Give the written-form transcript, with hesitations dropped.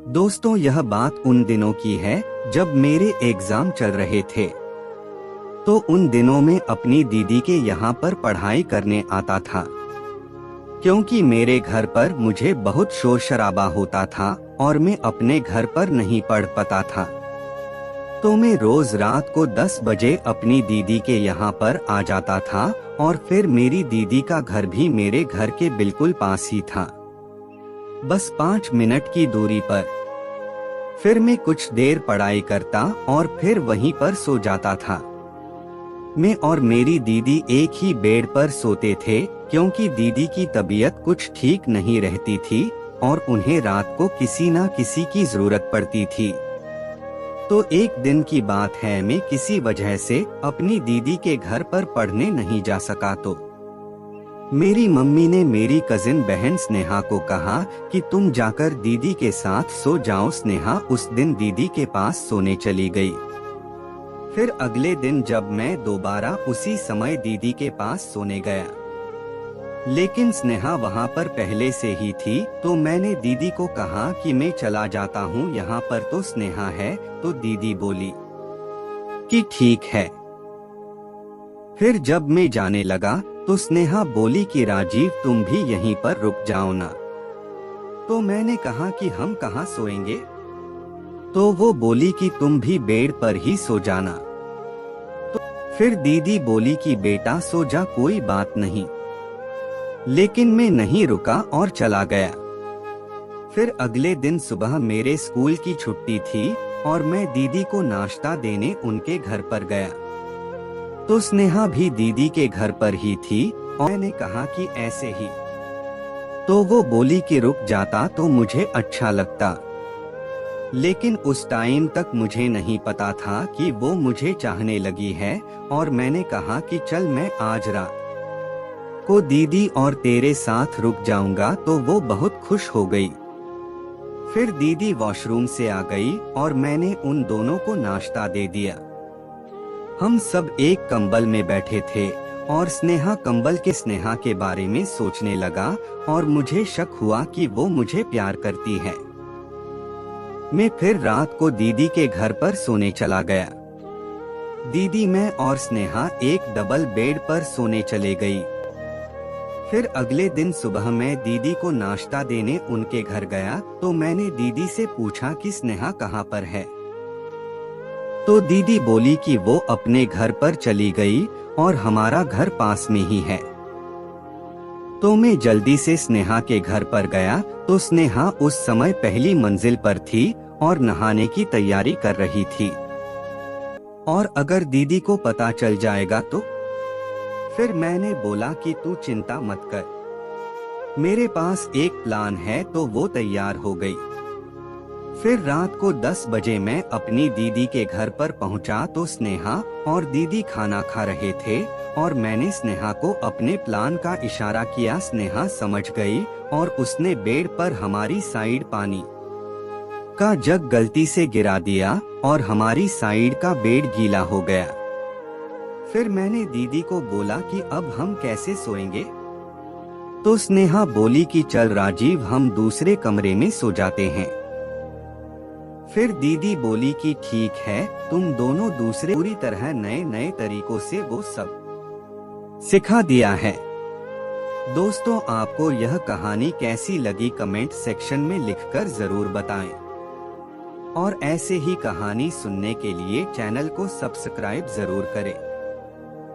दोस्तों, यह बात उन दिनों की है जब मेरे एग्जाम चल रहे थे। तो उन दिनों में अपनी दीदी के यहाँ पर पढ़ाई करने आता था, क्योंकि मेरे घर पर मुझे बहुत शोर शराबा होता था और मैं अपने घर पर नहीं पढ़ पाता था। तो मैं रोज रात को 10 बजे अपनी दीदी के यहाँ पर आ जाता था और फिर मेरी दीदी का घर भी मेरे घर के बिल्कुल पास ही था, बस 5 मिनट की दूरी पर। फिर मैं कुछ देर पढ़ाई करता और फिर वहीं पर सो जाता था। मैं और मेरी दीदी एक ही बेड पर सोते थे, क्योंकि दीदी की तबीयत कुछ ठीक नहीं रहती थी और उन्हें रात को किसी न किसी की जरूरत पड़ती थी। तो एक दिन की बात है, मैं किसी वजह से अपनी दीदी के घर पर पढ़ने नहीं जा सका। तो मेरी मम्मी ने मेरी कजिन बहन स्नेहा को कहा कि तुम जाकर दीदी के साथ सो जाओ। स्नेहा उस दिन दीदी के पास सोने चली गई। फिर अगले दिन जब मैं दोबारा उसी समय दीदी के पास सोने गया, लेकिन स्नेहा वहाँ पर पहले से ही थी। तो मैंने दीदी को कहा कि मैं चला जाता हूँ, यहाँ पर तो स्नेहा है। तो दीदी बोली कि ठीक है। फिर जब मैं जाने लगा तो स्नेहा बोली कि राजीव, तुम भी यहीं पर रुक जाओ ना। तो मैंने कहा कि हम कहाँ सोएंगे। तो वो बोली कि तुम भी बेड पर ही सो जाना। तो फिर दीदी बोली कि बेटा सो जा, कोई बात नहीं। लेकिन मैं नहीं रुका और चला गया। फिर अगले दिन सुबह मेरे स्कूल की छुट्टी थी और मैं दीदी को नाश्ता देने उनके घर पर गया। तो स्नेहा भी दीदी के घर पर ही थी और मैंने कहा कि ऐसे ही। तो वो बोली कि रुक जाता तो मुझे अच्छा लगता, लेकिन उस टाइम तक मुझे नहीं पता था कि वो मुझे चाहने लगी है। और मैंने कहा कि चल, मैं आज रात को दीदी और तेरे साथ रुक जाऊंगा। तो वो बहुत खुश हो गई। फिर दीदी वॉशरूम से आ गई और मैंने उन दोनों को नाश्ता दे दिया। हम सब एक कंबल में बैठे थे और स्नेहा स्नेहा के बारे में सोचने लगा और मुझे शक हुआ कि वो मुझे प्यार करती है। मैं फिर रात को दीदी के घर पर सोने चला गया। दीदी, मैं और स्नेहा एक डबल बेड पर सोने चले गई। फिर अगले दिन सुबह मैं दीदी को नाश्ता देने उनके घर गया। तो मैंने दीदी से पूछा कि स्नेहा कहाँ पर है। तो दीदी बोली कि वो अपने घर पर चली गई और हमारा घर पास में ही है। तो मैं जल्दी से स्नेहा के घर पर गया। तो स्नेहा उस समय पहली मंजिल पर थी और नहाने की तैयारी कर रही थी। और अगर दीदी को पता चल जाएगा तो। फिर मैंने बोला कि तू चिंता मत कर, मेरे पास एक प्लान है। तो वो तैयार हो गई। फिर रात को 10 बजे मैं अपनी दीदी के घर पर पहुंचा। तो स्नेहा और दीदी खाना खा रहे थे और मैंने स्नेहा को अपने प्लान का इशारा किया। स्नेहा समझ गई और उसने बेड पर हमारी साइड पानी का जग गलती से गिरा दिया और हमारी साइड का बेड गीला हो गया। फिर मैंने दीदी को बोला कि अब हम कैसे सोएंगे। तो स्नेहा बोली कि चल राजीव, हम दूसरे कमरे में सो जाते हैं। फिर दीदी बोली कि ठीक है, तुम दोनों दूसरे। पूरी तरह नए नए तरीकों से वो सब सिखा दिया है। दोस्तों, आपको यह कहानी कैसी लगी कमेंट सेक्शन में लिखकर जरूर बताएं। और ऐसे ही कहानी सुनने के लिए चैनल को सब्सक्राइब जरूर करें।